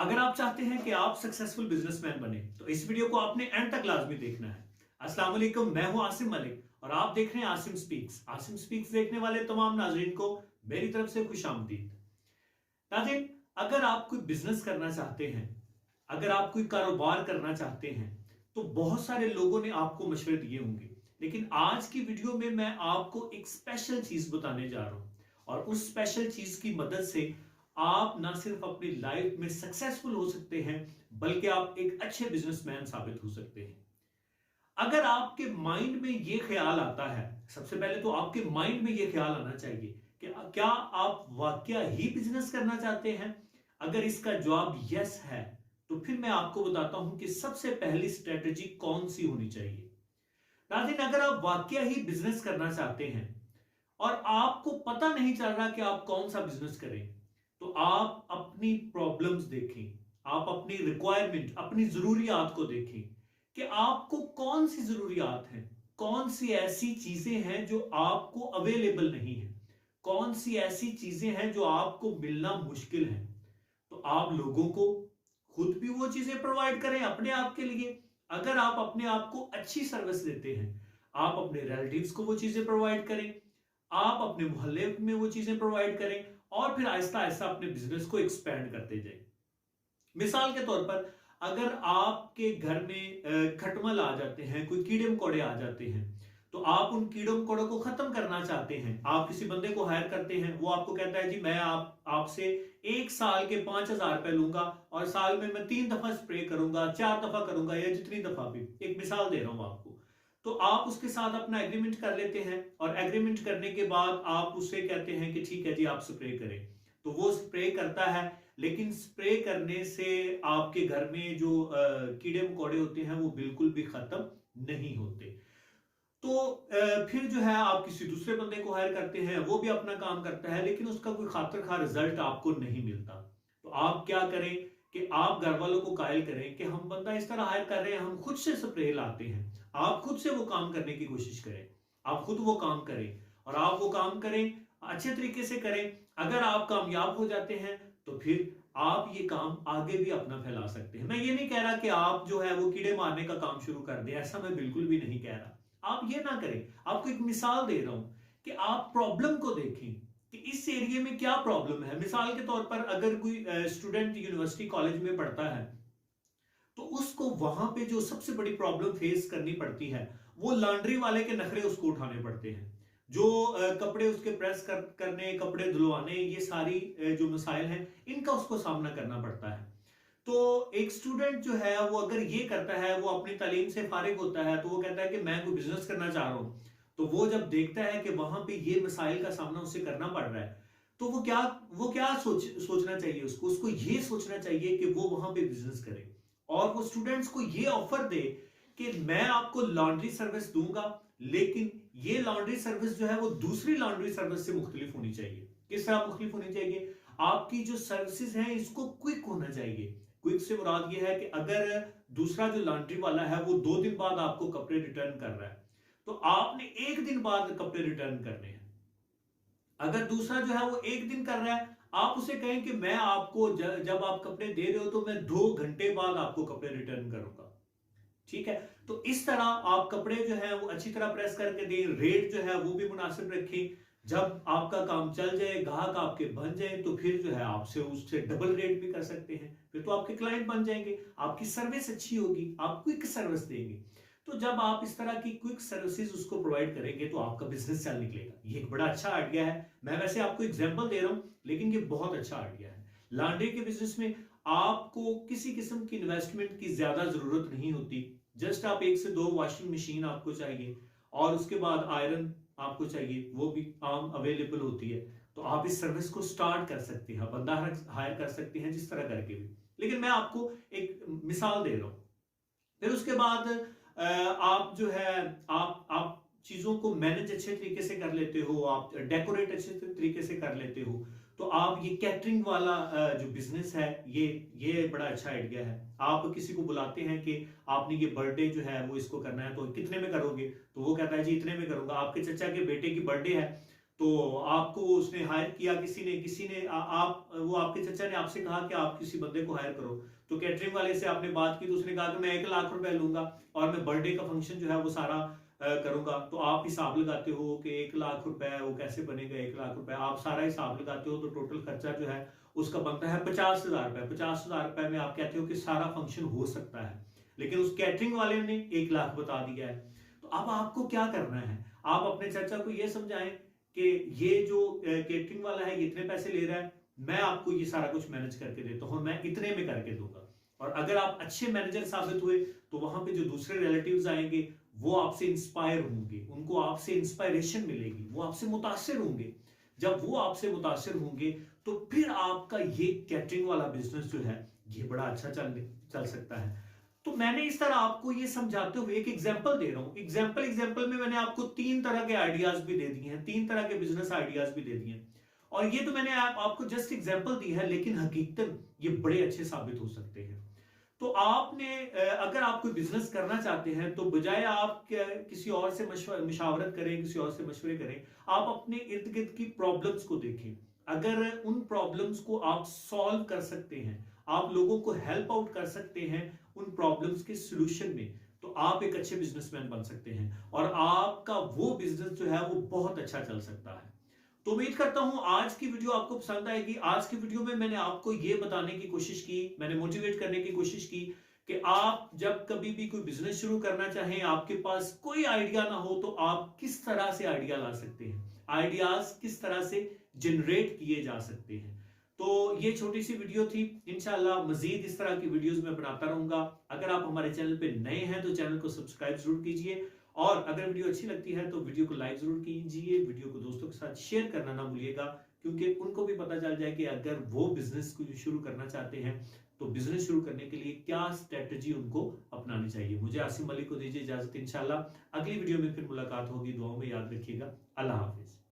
अगर आप चाहते हैं कि आप सक्सेसफुल बिजनेसमैन बने तो इस वीडियो को आपने एंड तक लाजमी देखना है। अस्सलाम वालेकुम, मैं हूं आसिम मलिक और आप देख रहे हैं आसिम स्पीक्स। आसिम स्पीक्स देखने वाले तमाम नाजरीन को मेरी तरफ से खुशामदीद। नाज़रीन, अगर आप कोई बिजनेस करना चाहते हैं, अगर आप कोई कारोबार करना चाहते हैं तो बहुत सारे लोगों ने आपको मशवरे दिए होंगे, लेकिन आज की वीडियो में मैं आपको एक स्पेशल चीज बताने जा रहा हूं और उस स्पेशल चीज की मदद से आप ना सिर्फ अपनी लाइफ में सक्सेसफुल हो सकते हैं बल्कि आप एक अच्छे बिजनेसमैन साबित हो सकते हैं। अगर आपके माइंड में ये ख्याल आता है, सबसे पहले तो आपके माइंड में ये ख्याल आना चाहिए कि क्या आप वाकया ही बिजनेस करना चाहते हैं। अगर इसका जवाब यस है तो फिर मैं आपको बताता हूं कि सबसे पहली स्ट्रेटेजी कौन सी होनी चाहिए। नाज़रीन, अगर आप वाकया ही बिजनेस करना चाहते हैं और आपको पता नहीं चल रहा कि आप कौन सा बिजनेस करें, तो आप अपनी प्रॉब्लम्स देखें, आप अपनी रिक्वायरमेंट, अपनी जरूरियात को देखें कि आपको कौन सी जरूरियात हैं, कौन सी ऐसी चीजें हैं जो आपको अवेलेबल नहीं है, कौन सी ऐसी चीजें हैं जो आपको मिलना मुश्किल है। तो आप लोगों को खुद भी वो चीजें प्रोवाइड करें अपने आप के लिए। अगर आप अपने आप को अच्छी सर्विस देते हैं, आप अपने रिलेटिव्स को वो चीजें प्रोवाइड करें, आप अपने मोहल्ले में वो चीजें प्रोवाइड करें और फिर आहिस्ता आहिस्ता अपने बिजनेस को एक्सपेंड करते जाएं। मिसाल के तौर पर अगर आपके घर में खटमल आ जाते हैं, कोई कीड़े मकोड़े आ जाते हैं, तो आप उन कीड़ों मकोड़ों को खत्म करना चाहते हैं। आप किसी बंदे को हायर करते हैं, वो आपको कहता है जी मैं आपसे 1 साल के 5,000 रुपए लूंगा और साल में मैं 3 दफा स्प्रे करूंगा, 4 दफा करूंगा या जितनी दफा भी। एक मिसाल दे रहा हूं आपको। तो आप उसके साथ अपना एग्रीमेंट कर लेते हैं और एग्रीमेंट करने के बाद आप उससे कहते हैं कि ठीक है जी आप स्प्रे करें। तो वो स्प्रे करता है, लेकिन स्प्रे करने से आपके घर में जो कीड़े मकोड़े होते हैं वो बिल्कुल भी खत्म नहीं होते। तो फिर जो है आप किसी दूसरे बंदे को हायर करते हैं, वो भी अपना काम करता है, लेकिन उसका कोई खातिर खा रिजल्ट आपको नहीं मिलता। तो आप क्या करें कि आप घर वालों को कायल करें कि हम बंदा इस तरह हायर कर रहे हैं, हम खुद से स्प्रे लाते हैं। आप खुद से वो काम करने की कोशिश करें, आप खुद वो काम करें और आप वो काम करें, अच्छे तरीके से करें। अगर आप कामयाब हो जाते हैं तो फिर आप ये काम आगे भी अपना फैला सकते हैं। मैं ये नहीं कह रहा कि आप जो है वो कीड़े मारने का काम शुरू कर दें, ऐसा मैं बिल्कुल भी नहीं कह रहा। आप ये ना करें। आपको एक मिसाल दे रहा हूं कि आप प्रॉब्लम को देखें कि इस एरिया में क्या प्रॉब्लम है। मिसाल के तौर पर अगर कोई स्टूडेंट यूनिवर्सिटी कॉलेज में पढ़ता है तो उसको वहां पे जो सबसे बड़ी प्रॉब्लम फेस करनी पड़ती है वो लॉन्ड्री वाले के नखरे उसको उठाने पड़ते हैं। जो कपड़े उसके प्रेस करने, कपड़े धुलवाने, ये सारी जो मसाइल हैं इनका उसको सामना करना पड़ता है। तो एक स्टूडेंट जो है वो अगर ये करता है, वो अपनी तालीम से फारिग होता है, तो वो कहता है कि मैं कोई बिजनेस करना चाह रहा हूं। तो वो जब देखता है कि वहां पे ये मसाइल का सामना उसे करना पड़ रहा है, तो वो क्या सोचना चाहिए उसको। उसको ये सोचना चाहिए कि वो वहां पे बिजनेस करे और वो स्टूडेंट्स को ये ऑफर दे कि मैं आपको लॉन्ड्री सर्विस दूंगा, लेकिन ये लॉन्ड्री सर्विस जो है वो दूसरी लॉन्ड्री सर्विस से मुख्तलिफ होनी चाहिए। किस तरह मुख्तलिफ होनी चाहिए? आपकी जो सर्विसेज हैं इसको क्विक होना चाहिए। क्विक से मुराद ये है कि अगर दूसरा जो लॉन्ड्री वाला है वो 2 दिन बाद आपको कपड़े रिटर्न कर रहा है, तो आपने 1 दिन बाद कपड़े रिटर्न करने हैं। अगर दूसरा जो है वो 1 दिन कर रहा है, आप उसे कहें कि मैं आपको जब आप कपड़े दे रहे हो तो मैं 2 घंटे बाद आपको कपड़े रिटर्न करूंगा। ठीक है? तो इस तरह आप कपड़े जो है वो अच्छी तरह प्रेस करके दें, रेट जो है वो भी मुनासिब रखें। जब आपका काम चल जाए, ग्राहक आपके बन जाए, तो फिर जो है आपसे उससे डबल रेट भी कर सकते हैं। फिर तो आपके क्लाइंट बन जाएंगे, आपकी सर्विस अच्छी होगी, आप क्विक सर्विस देंगे। तो जब आप इस तरह की क्विक सर्विसेज उसको प्रोवाइड करेंगे तो आपका बिजनेस चल निकलेगा। ये एक बड़ा अच्छा आइडिया है। मैं वैसे आपको एग्जांपल दे रहा हूं, लेकिन ये बहुत अच्छा आइडिया है। लॉन्ड्री के बिजनेस में आपको किसी किस्म की इन्वेस्टमेंट की ज्यादा जरूरत नहीं होती। जस्ट आप 1 से 2 वॉशिंग मशीन आपको चाहिए और उसके बाद आयरन आपको चाहिए, वो भी आम अवेलेबल होती है। तो आप इस सर्विस को स्टार्ट कर सकते हैं, बंदा हायर कर सकते हैं, जिस तरह करके भी। लेकिन मैं आपको एक मिसाल दे रहा हूं। फिर उसके बाद आप जो है आप चीजों को मैनेज अच्छे तरीके से कर लेते हो, आप डेकोरेट अच्छे तरीके से कर लेते हो, तो आप ये कैटरिंग वाला जो बिजनेस है ये बड़ा अच्छा आइडिया है। आप किसी को बुलाते हैं कि आपने ये बर्थडे जो है वो इसको करना है, तो कितने में करोगे? तो वो कहता है जी इतने में करूंगा। आपके चचा के बेटे की बर्थडे है, तो आपको उसने हायर किया, किसी ने वो आपके चचा ने आपसे कहा कि आप किसी बंदे को हायर करो, तो कैटरिंग वाले से आपने बात की तो उसने कहा कि मैं 1 लाख रुपए लूंगा और मैं बर्थडे का फंक्शन जो है वो सारा करूंगा। तो आप हिसाब लगाते हो कि 1 लाख रुपए वो कैसे बनेगा, 1 लाख रुपए आप सारा हिसाब लगाते हो तो टोटल खर्चा जो है उसका बनता है 50,000 रुपए। 50,000 रुपए में आप कहते हो कि सारा फंक्शन हो सकता है, लेकिन उस कैटरिंग वाले ने 1 लाख बता दिया है। तो अब आपको क्या करना है, आप अपने चचा को यह समझाएं कि ये जो केटरिंग वाला है ये इतने पैसे ले रहा है, मैं आपको ये सारा कुछ मैनेज करके देता हूं, मैं इतने में करके दूंगा। और अगर आप अच्छे मैनेजर साबित हुए तो वहां पे जो दूसरे रिलेटिव्स आएंगे वो आपसे इंस्पायर होंगे, उनको आपसे इंस्पायरेशन मिलेगी, वो आपसे मुतासिर होंगे। जब वो आपसे मुतासिर होंगे तो फिर आपका ये कैटरिंग वाला बिजनेस जो है ये बड़ा अच्छा चल सकता है। तो मैंने इस तरह आपको ये समझाते हुए एक एग्जांपल दे रहा हूं। एग्जांपल में मैंने आपको 3 तरह के आइडियाज भी दे दिए हैं, 3 तरह के बिजनेस आइडियाज भी दे दिए हैं। और ये तो मैंने आपको जस्ट एग्जांपल दी है, लेकिन हकीकतन ये बड़े अच्छे साबित हो सकते हैं। तो आपने अगर आप कोई बिजनेस करना चाहते हैं तो बजाय आप किसी और से मशावरत करें, किसी और से मशवरे करें, आप अपने इर्द गिर्द की प्रॉब्लम्स को देखें। अगर उन प्रॉब्लम्स को आप सॉल्व कर सकते हैं, आप लोगों को हेल्प आउट कर सकते हैं उन प्रॉब्लम्स के सॉल्यूशन में, तो आप एक अच्छे बिजनेसमैन बन सकते हैं और आपका वो बिजनेस जो है वो बहुत अच्छा चल सकता है। तो उम्मीद करता हूं आज की वीडियो आपको पसंद आएगी। आज की वीडियो में मैंने आपको यह बताने की कोशिश की, मैंने मोटिवेट करने की कोशिश की कि आप जब कभी भी कोई बिजनेस शुरू करना चाहें, आपके पास कोई आइडिया ना हो, तो आप किस तरह से आइडिया ला सकते हैं, आइडियाज किस तरह से जनरेट किए जा सकते हैं। तो ये छोटी सी वीडियो थी। इंशाल्लाह मजीद इस तरह की वीडियोस मैं बनाता रहूंगा। अगर आप हमारे चैनल पे नए हैं तो चैनल को सब्सक्राइब जरूर कीजिए, और अगर वीडियो अच्छी लगती है तो वीडियो को लाइक जरूर कीजिए, वीडियो को दोस्तों के साथ शेयर करना ना भूलिएगा, क्योंकि उनको भी पता चल जाए कि अगर वो बिजनेस को शुरू करना चाहते हैं तो बिजनेस शुरू करने के लिए क्या स्ट्रेटजी उनको अपनानी चाहिए। मुझे आसिम मलिक को दीजिए इजाजत। इंशाल्लाह अगली वीडियो में फिर मुलाकात होगी। दुआओं में याद रखिएगा। अल्लाह हाफिज।